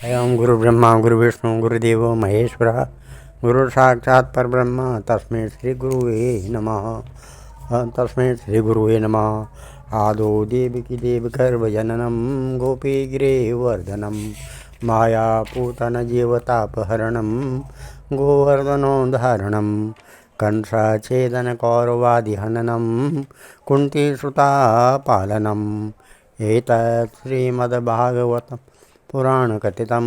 एवं गुरु ब्रह्मा गुरु विष्णु गुरुदेव महेश्वर गुरु साक्षात् परब्रह्म तस्मै श्री गुरुवे नमः। तस्मै श्री गुरुवे नमः। आदौ देवकी देवगर्भजननं गोपी गिरिवर्धनं मायापूतन जीवतापहरणं गोवर्धनोद्धारणं कंसच्छेदनकौरवादिहननं कुन्तीसुतापालनम् एतत् श्रीमद्भागवतं पुराणकथितं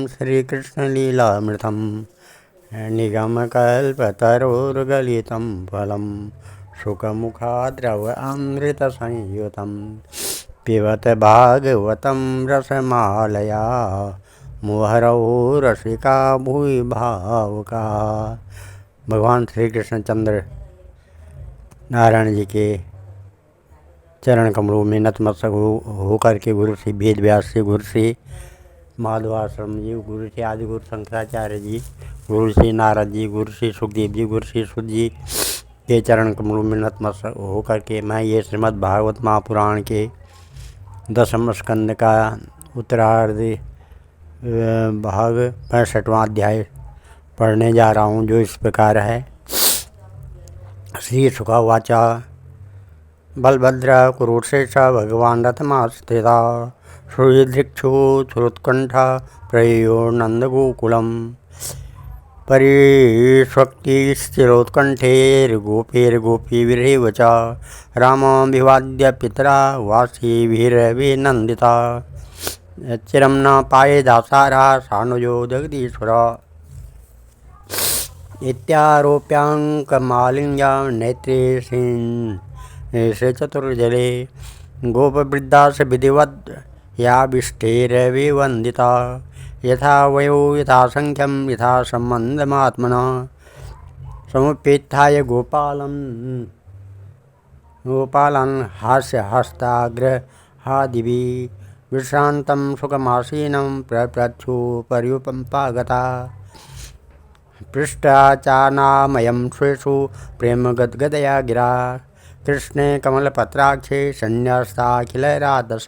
श्रीकृष्णलीलामृतं निगमकल्पतरोर्गलितं फलं शुकमुखाद्रवामृतसंयुतं पिबत भागवतं रसमालया मुहरौ रसिका भुवि भावुका। भगवान श्री कृष्णचंद्र नारायण जी के चरण कमलों में नतमस्तक होकर के गुरु श्री वेद व्यास जी, गुरु श्री माधवाश्रम जी, गुरु श्री आदि गुरु शंकराचार्य जी, गुरु श्री नारद जी, गुरु श्री सुखदेव जी, गुरु श्री सुध जी के चरण कमलों में नतमस्तक होकर के मैं ये श्रीमद् भागवत महापुराण के 10वें स्कंद का उत्तरार्ध भाग 65वां अध्याय पढ़ने जा रहा हूँ, जो इस प्रकार है। श्री शुकवाचा बलभद्र कुरुक्षेत्र भगवान रथमास्थिता श्रुधिक्षु श्रुत्कंठा प्रयो नंदगोकुलम परिष्वक्तिश्चिरोत्कंठैर्गोपैर्गोपीभिरेव च रामाभिवाद्य पितरा वासीभिरभिनन्दिता चिरं न पाये दासारा सानुजो जगदीश्वर इत्यारोप्याङ्कमालिन्या नेत्रे श्री चतुर्जले गोपवृद्धास विधिवद् याभिष्टैरभिवन्दिता यथा वयो यथा संख्यं यथा सम्बन्धमात्मना समुपेत्थाय गोपालन् हास्यहस्ताग्रहादिभिः विश्रान्तं सुखमासीनं प्रप्रच्छु पर्युपम्पागता पृष्ठाचानामयं स्वेषु प्रेमगद्गदया गिरा कृष्णे कमलपत्राक्षे सन्न्यस्ताखिलराधस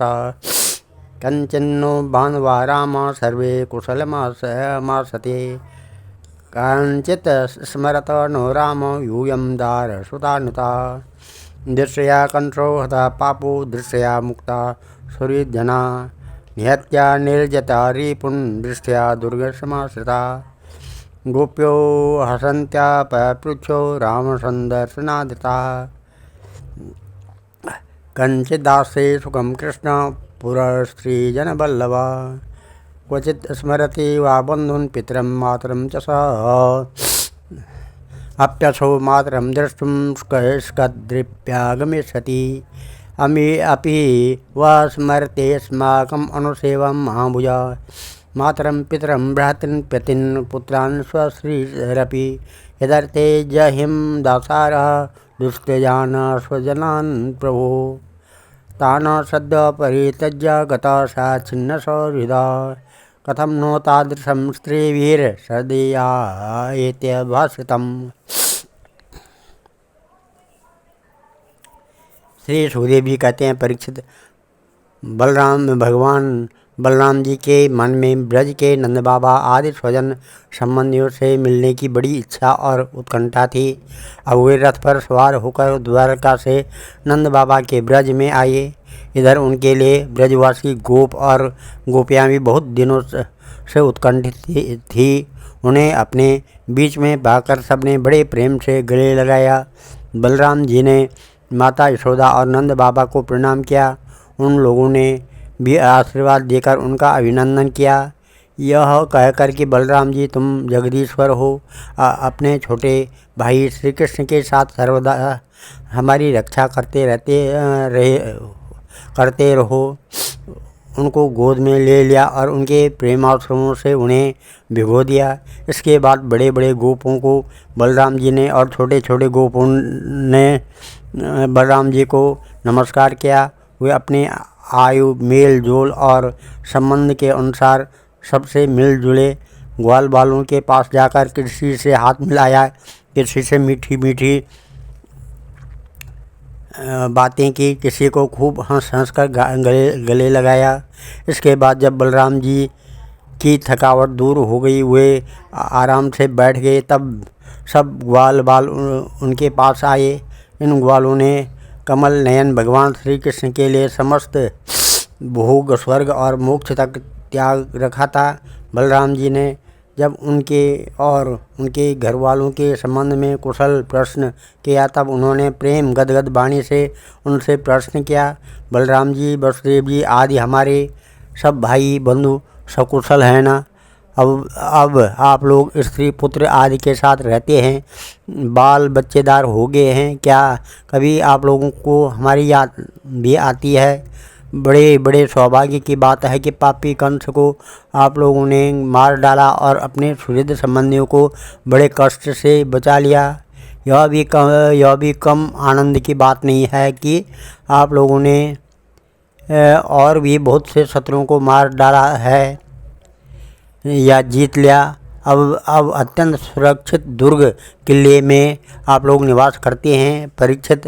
कञ्चिन्नो भानुवा राम सर्वे कुशलमासते काञ्चित् स्मरत नो राम यूयं दारसुतानुता दृश्यया कंसो हता पापो दृश्यया मुक्ता सुहृज्जना निहत्या निर्जता रिपुन् दृष्ट्या दुर्गसमाश्रिता गोप्यो हसन्त्या पृच्छो रामसन्दर्शनादिता कञ्चिदास्ते सुखं कृष्ण पुरस्त्रीजनवल्लभा क्वचित् स्मरति वा बन्धून् पितरं मातरं च सः अप्यसौ मातरं द्रष्टुं स्कद्रिप्यागमिष्यति अपि वा स्मरते अस्माकम् अनुसेवं महाभुजा मातरं पितरं भ्रातॄन् पतिन् पुत्रान् स्वश्रीरपि यदर्थे जहिं दासारः दुष्त्यजान् स्वजनान् प्रभो तान् सद्य परित्यज्य गता सा छिन्नसहृदा कथं नो तादृशं स्त्रीभिर्सदीयायेत्यभाषितम्। श्री सुखदेव जी कहते हैं, परीक्षित भगवान बलराम जी के मन में ब्रज के नंद बाबा आदि स्वजन संबंधियों से मिलने की बड़ी इच्छा और उत्कंठा थी। अब वे रथ पर सवार होकर द्वारका से नंद बाबा के ब्रज में आए। इधर उनके लिए ब्रजवासी गोप और गोपियाँ भी बहुत दिनों से उत्कंठित थी। उन्हें अपने बीच में पाकर सबने बड़े प्रेम से गले लगाया। बलराम जी ने माता यशोदा और नंद बाबा को प्रणाम किया। उन लोगों ने भी आशीर्वाद देकर उनका अभिनंदन किया। यह कहकर कि बलराम जी तुम जगदीश्वर हो, अपने छोटे भाई श्री कृष्ण के साथ सर्वदा हमारी रक्षा करते रहो। उनको गोद में ले लिया और उनके प्रेमाश्रमों से उन्हें भिगो दिया। इसके बाद बड़े बड़े गोपों को बलराम जी ने और छोटे छोटे गोपों ने बलराम जी को नमस्कार किया। वे अपने आयु मेल जोल और संबंध के अनुसार सबसे मिल जुले। ग्वाल बालों के पास जाकर किसी से हाथ मिलाया, किसी से मीठी मीठी बातें की, किसी को खूब हंस हंस कर गले लगाया। इसके बाद जब बलराम जी की थकावट दूर हो गई। वे आराम से बैठ गए। तब सब ग्वाल बाल उनके पास आए। इन ग्वालों ने कमल नयन भगवान श्री कृष्ण के लिए समस्त भोग, स्वर्ग और मोक्ष तक त्याग रखा था। बलराम जी ने जब उनके और उनके घर वालों के संबंध में कुशल प्रश्न किया, तब उन्होंने प्रेम गदगद वाणी से उनसे प्रश्न किया, बलराम जी, वसुदेव जी आदि हमारे सब भाई बंधु सकुशल हैं ना? अब आप लोग स्त्री पुत्र आदि के साथ रहते हैं, बाल बच्चेदार हो गए हैं। क्या कभी आप लोगों को हमारी याद भी आती है? बड़े बड़े सौभाग्य की बात है कि पापी कंस को आप लोगों ने मार डाला और अपने सुहृद संबंधियों को बड़े कष्ट से बचा लिया। यह भी कम आनंद की बात नहीं है कि आप लोगों ने और भी बहुत से शत्रुओं को मार डाला है या जीत लिया। अब अत्यंत सुरक्षित दुर्ग किले में आप लोग निवास करते हैं। परीक्षित,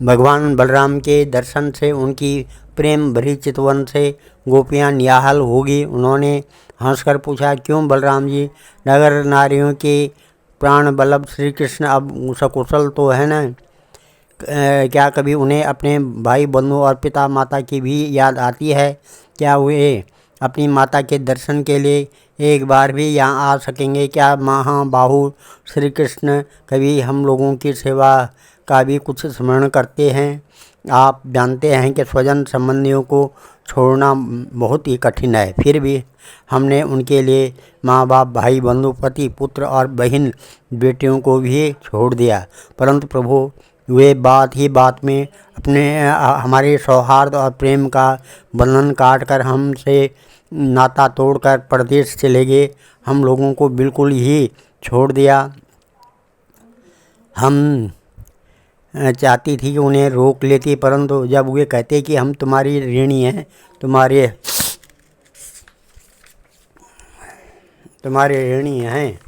भगवान बलराम के दर्शन से उनकी प्रेम भरी चितवन से गोपियाँ निहाल होगी। उन्होंने हंसकर पूछा, क्यों बलराम जी, नगर नारियों के प्राण वल्लभ श्री कृष्ण अब सकुशल तो है न? क्या कभी उन्हें अपने भाई बंधु और पिता माता की भी याद आती है? क्या वे अपनी माता के दर्शन के लिए एक बार भी यहाँ आ सकेंगे? क्या महाबाहु श्री कृष्ण कभी हम लोगों की सेवा का भी कुछ स्मरण करते हैं? आप जानते हैं कि स्वजन संबंधियों को छोड़ना बहुत ही कठिन है, फिर भी हमने उनके लिए माँ बाप, भाई बंधु, पति, पुत्र और बहन बेटियों को भी छोड़ दिया। परंतु प्रभु, वे बात ही बात में अपने हमारे सौहार्द और प्रेम का बंधन काट कर हमसे नाता तोड़कर परदेश चले गए। हम लोगों को बिल्कुल ही छोड़ दिया। हम चाहती थी कि उन्हें रोक लेती, परंतु जब वे कहते कि हम तुम्हारी ऋणी हैं, तुम्हारे ऋणी हैं,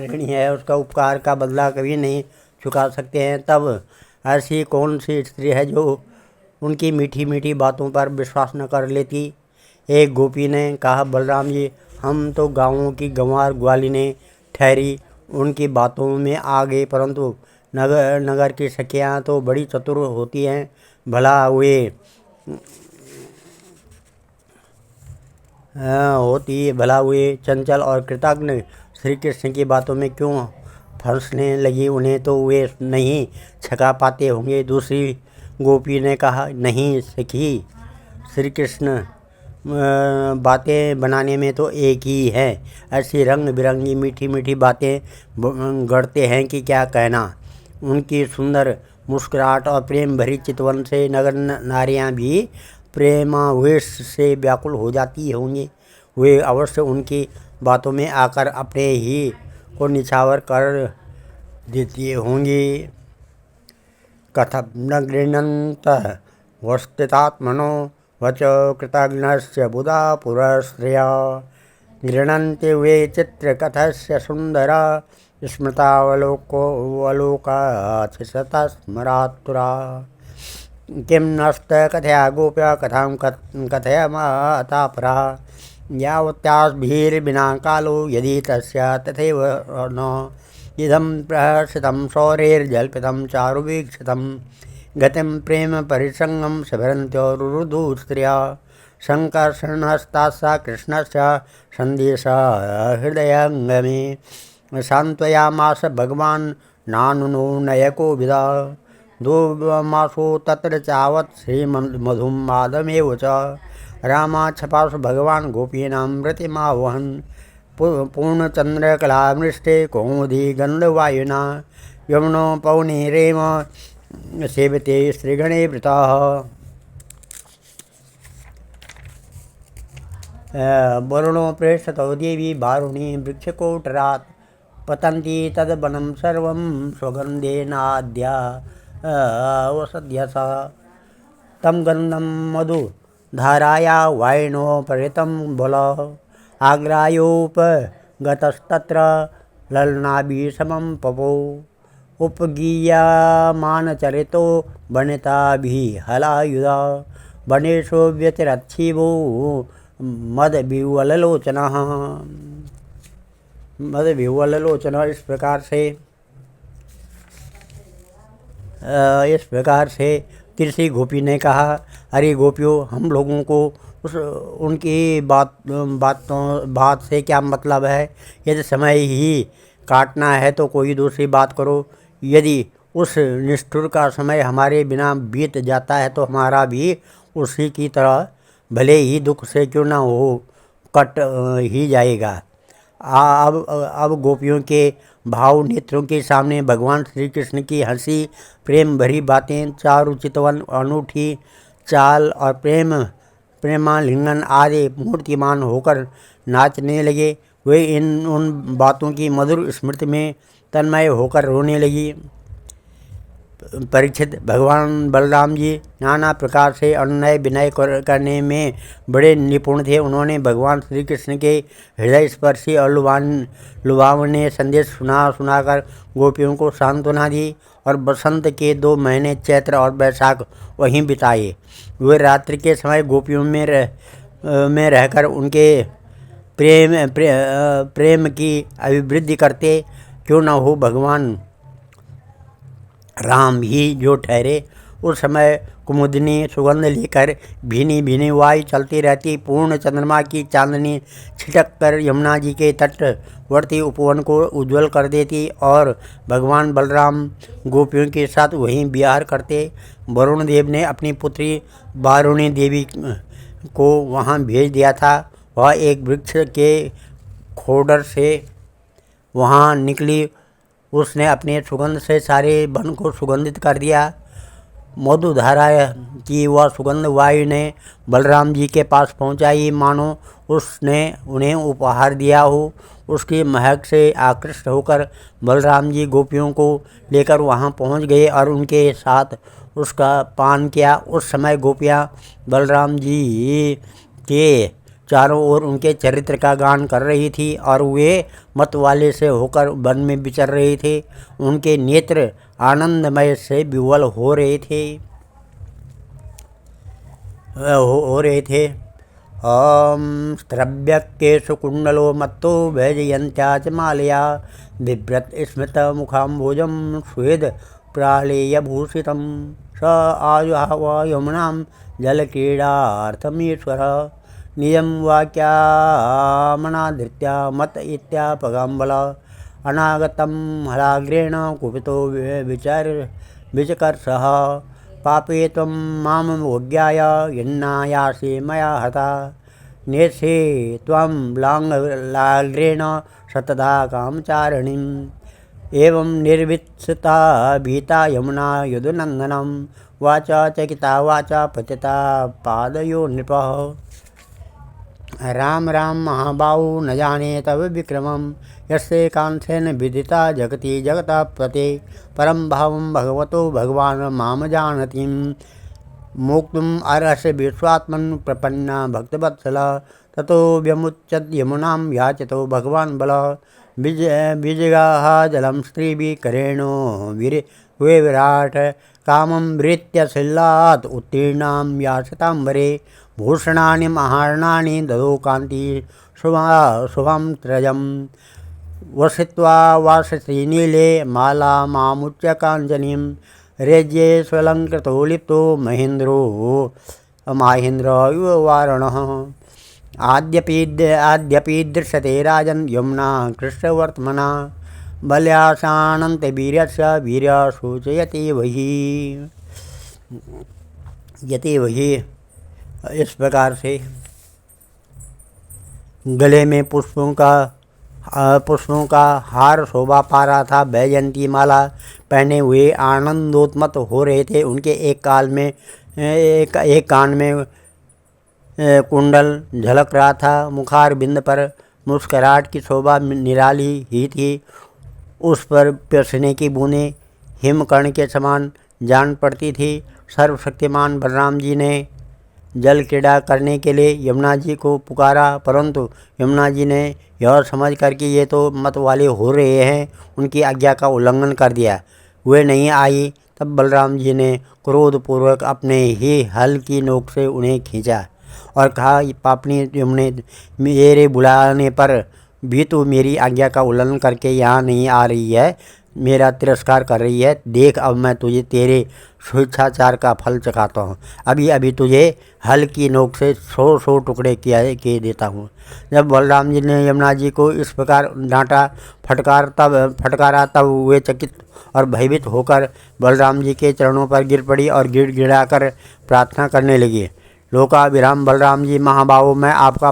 ऋणी है, उसका उपकार का बदला कभी नहीं चुका सकते हैं, तब ऐसी कौन सी स्त्री है जो उनकी मीठी मीठी बातों पर विश्वास न कर लेती? एक गोपी ने कहा, बलराम जी, हम तो गाँवों की गंवार ग्वालिनें ठहरी उनकी बातों में आ गए, परंतु नगर की सखियाँ तो बड़ी चतुर होती हैं। भला वे चंचल और कृतज्ञ श्री कृष्ण की बातों में क्यों फंसने लगी? उन्हें तो वे नहीं छका पाते होंगे। दूसरी गोपी ने कहा, नहीं सखी, श्री कृष्ण बातें बनाने में तो एक ही है। ऐसी रंग बिरंगी मीठी मीठी बातें गढ़ते हैं कि क्या कहना। उनकी सुंदर मुस्कुराहट और प्रेम भरी चितवन से नगर नारियां भी प्रेमावेश से व्याकुल हो जाती होंगी। वे अवश्य उनकी बातों में आकर अपने ही को निछावर कर देती होंगी। कथम न गृह्णन्त वस्थितात्मनो वच कृतघ्नस्य बुधा पुरस्त्रिया गृह्णन्ति वे चित्रकथस्य सुंदरा स्मृतावलोकाचिसता स्मरातुरा। किं नस्त कथया गोप्य कथां कथयमातापरा यावत्यास्भिर्विना कालो यदि तस्य तथैव न इदं प्रहर्षितं शौरेर्जल्पितं चारुवीक्षितं गतिं प्रेम परिसंगं स्मरन्त्यो रुरुधु स्त्रिया संकर्षणहस्ताः कृष्णस्य सन्देशः हृदयङ्गमे सान्त्वयामास भगवान् नानुनो नयको विदा दो तत्र चावत् श्रीमधुं मादमेव च रामा छपासु भगवान् गोपीनां प्रतिमावहन् पूर्णचन्द्रकलामृष्टे कौमुदी गन्धवायुना यमुनो पवनीरेम सेवते श्रीगणे वृताः। वरुणो प्रेषतो देवी वारुणी वृक्षकोटरात् पतन्ति तद्वनं सर्वं स्वगन्धेनाद्या वसद्यसा तं गन्धं मधु धाराया वायिनोपहृतं बल आग्रायोपगतस्तत्र ललनाभिसमं पपौ उपगीयमान चरितो वनिता भी हलायुधा वनेशो व्यतिरच्छिवो मद विह्वलोचना। इस प्रकार से तिरसी गोपी ने कहा, अरे गोपियों, हम लोगों को उनकी बात से क्या मतलब है। यदि समय ही काटना है तो कोई दूसरी बात करो। यदि उस निष्ठुर का समय हमारे बिना बीत जाता है तो हमारा भी उसी की तरह भले ही दुख से क्यों ना हो कट ही जाएगा। अब गोपियों के भाव नेत्रों के सामने भगवान श्री कृष्ण की हंसी, प्रेम भरी बातें, चारु चितवन, अनूठी चाल और प्रेमालिंगन आदि मूर्तिमान होकर नाचने लगे। वे उन बातों की मधुर स्मृति में तन्मय होकर रोने लगी। परीक्षित, भगवान बलराम जी नाना प्रकार से अनुनय विनय करने में बड़े निपुण थे। उन्होंने भगवान श्री कृष्ण के हृदय स्पर्शी और लुभावने संदेश सुनाकर गोपियों को सांत्वना दी और बसंत के 2 महीने चैत्र और वैशाख वहीं बिताए। वे रात्रि के समय गोपियों में रहकर उनके प्रेम की अभिवृद्धि करते। क्यों न हो भगवान राम ही जो ठहरे। उस समय कुमुदिनी सुगंध लेकर भीनी भीनी वायु चलती रहती। पूर्ण चंद्रमा की चांदनी छिटक कर यमुना जी के तटवर्ती उपवन को उज्ज्वल कर देती और भगवान बलराम गोपियों के साथ वहीं विहार करते। वरुण देव ने अपनी पुत्री वारुणी देवी को वहाँ भेज दिया था। वह एक वृक्ष के खोडर से वहाँ निकली। उसने अपने सुगंध से सारे वन को सुगंधित कर दिया। मधुधारा की वह सुगंध वायु ने बलराम जी के पास पहुंचाई, मानो उसने उन्हें उपहार दिया हो। उसकी महक से आकृष्ट होकर बलराम जी गोपियों को लेकर वहां पहुंच गए और उनके साथ उसका पान किया। उस समय गोपियां बलराम जी के चारों ओर उनके चरित्र का गान कर रही थी और वे मत वाले से होकर वन में विचर रहे थे। उनके नेत्र आनंदमय से विह्वल हो रहे थे। स्त्रव्यकेशु कुंडलो मत्तो वैजयंत्या च मालया बिभ्रत स्मृत मुखाम्भोजं स्वेद प्रालेयभूषितं स आजुहाव यमुनां जलक्रीडार्थमीश्वर नियम वाक्यामनाधृत्या मत इत्यापगाम्बल अनागतं हलाग्रेण कुपितो विचकर्षः पापे त्वं मामवज्ञाय यन्नायासि मया हता नेत्से त्वं लाग्रेण शतधा कामचारिणीम् एवं निर्वित्सता भीता यमुना यदुनन्दनं वाचा चकिता वाचा पतिता पादयो नृपः राम राम महाबाहु न जाने तव विक्रमं यस्य कांसेन विदिता जगति जगतः पते परम भावं भगवतो भगवान् माम जानतीं मोक्तुम् अर्हसि विश्वात्मन् प्रपन्ना भक्तवत्सला ततो व्यमुच्यत यमुनां याचितो भगवान् बलः विजगाः जलं स्त्रीभिः करेणो वे विराट कामं वृत्य शिल्लात् उत्तीर्णां याचिताम्बरे भूषणानि महार्णानि ददौ कान्ति शुभं त्रयं वसित्वा वाससी नीले माला मामुच्य काञ्चनीं रेज्ये स्वलङ्कृतो लिप्तो माहेन्द्रो इव वारणः आद्यपि दृश्यते राजन् यमुना कृष्णवर्त्मना बल्यासानन्तवीर्यस्य वीर्य सूचयति वही। इस प्रकार से गले में पुष्पों का हार शोभा पा रहा था। वैजयंती माला पहने हुए आनंदोत्मत हो रहे थे। उनके एक कान में कुंडल झलक रहा था। मुखार बिंद पर मुस्कुराहट की शोभा निराली ही थी। उस पर पसीने की बूंदें हिमकर्ण के समान जान पड़ती थी। सर्वशक्तिमान बलराम जी ने जल क्रीड़ा करने के लिए यमुना जी को पुकारा, परंतु यमुना जी ने यह समझ कर कि ये तो मत वाले हो रहे हैं, उनकी आज्ञा का उल्लंघन कर दिया। वे नहीं आई, तब बलराम जी ने क्रोधपूर्वक अपने ही हल की नोक से उन्हें खींचा और कहा, पापनी तुमने मेरे बुलाने पर भी तो मेरी आज्ञा का उल्लंघन करके यहाँ नहीं आ रही है, मेरा तिरस्कार कर रही है। देख, अब मैं तुझे तेरे स्वेच्छाचार का फल चखाता हूँ। अभी अभी तुझे हल की नोक से 100 टुकड़े किए देता हूँ। जब बलराम जी ने यमुना जी को इस प्रकार डांटा फटकारा तब वे चकित और भयभीत होकर बलराम जी के चरणों पर गिर पड़ी और गिड़गिड़ाकर प्रार्थना करने लगी। लोकाभिराम बलराम जी, महाबाहो, मैं आपका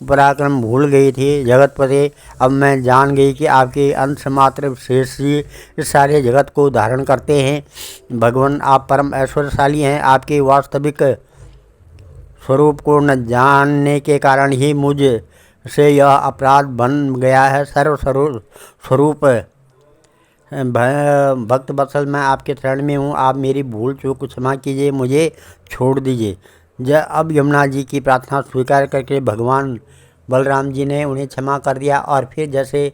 पराक्रम भूल गई थी जगतपते। अब मैं जान गई कि आपके अंश मात्र शेष ही इस सारे जगत को धारण करते हैं। भगवान, आप परम ऐश्वर्यशाली हैं। आपके वास्तविक स्वरूप को न जानने के कारण ही मुझ से यह अपराध बन गया है। सर्वस्वरूप भक्त वत्सल, मैं आपके शरण में हूँ। आप मेरी भूल चूक क्षमा कीजिए, मुझे छोड़ दीजिए। अब यमुना जी की प्रार्थना स्वीकार करके भगवान बलराम जी ने उन्हें क्षमा कर दिया और फिर जैसे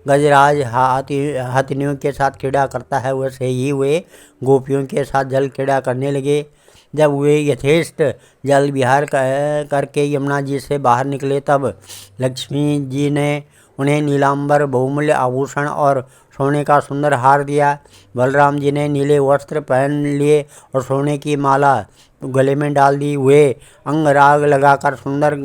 गजराज हाथिनियों के साथ क्रीड़ा करता है, वैसे ही वे गोपियों के साथ जल क्रीड़ा करने लगे। जब वे यथेष्ट जल विहार करके यमुना जी से बाहर निकले, तब लक्ष्मी जी ने उन्हें नीलांबर बहुमूल्य आभूषण और सोने का सुंदर हार दिया। बलराम जी ने नीले वस्त्र पहन लिए और सोने की माला गले में डाल दी। वे अंगराग लगाकर सुंदर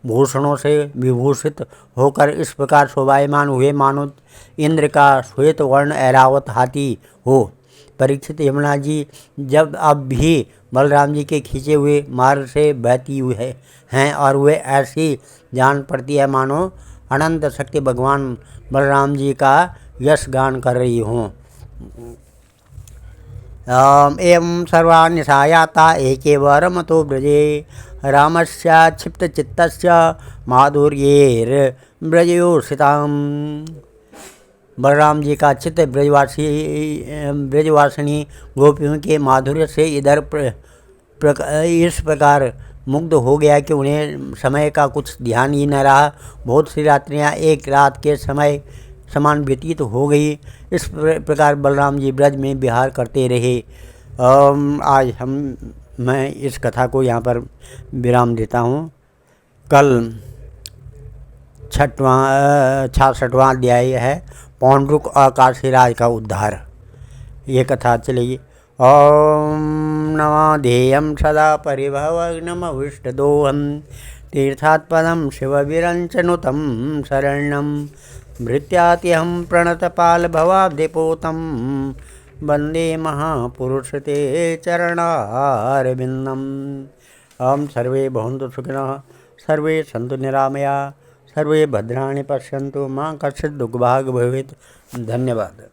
भूषणों से विभूषित होकर इस प्रकार शोभायमान हुए मानो इंद्र का श्वेत वर्ण ऐरावत हाथी हो। परीक्षित, यमुना जी जब अब भी बलराम जी के खींचे हुए मार्ग से बहती हुई हैं और वे ऐसी जान पड़ती है मानो अनंत शक्ति भगवान बलराम जी का यश गान कर रही हूँ। एवं सर्वा निशायाता एके वरमतो ब्रजे रामस्य क्षिप्तचित्तस्य माधुर्येर ब्रजयोषिताम। बलराम जी का चित्त ब्रजवासिनी गोपियों के माधुर्य से इस प्रकार मुग्ध हो गया कि उन्हें समय का कुछ ध्यान ही न रहा। बहुत सी रात्रियां एक रात के समय समान व्यतीत हो गई। इस प्रकार बलराम जी ब्रज में विहार करते रहे। आज मैं इस कथा को यहाँ पर विराम देता हूँ। कल 66वां अध्याय है, पौंड्रुक और काशीराज का उद्धार, ये कथा चलेगी। ओम नमो ध्येयं सदा परिभवग्नमविष्टदोहं तीर्थात्पदं शिवविरञ्चनुतं शरणं भृत्यात्यहं प्रणतपालभवाब्धिपोतं वन्दे महापुरुषते चरणारविन्दम्। ओम सर्वे भवन्तु सुखिनः, सर्वे सन्तु निरामया, सर्वे भद्राणि पश्यन्तु, मां कश्चित् दुःखभाग् भवेत्। धन्यवाद।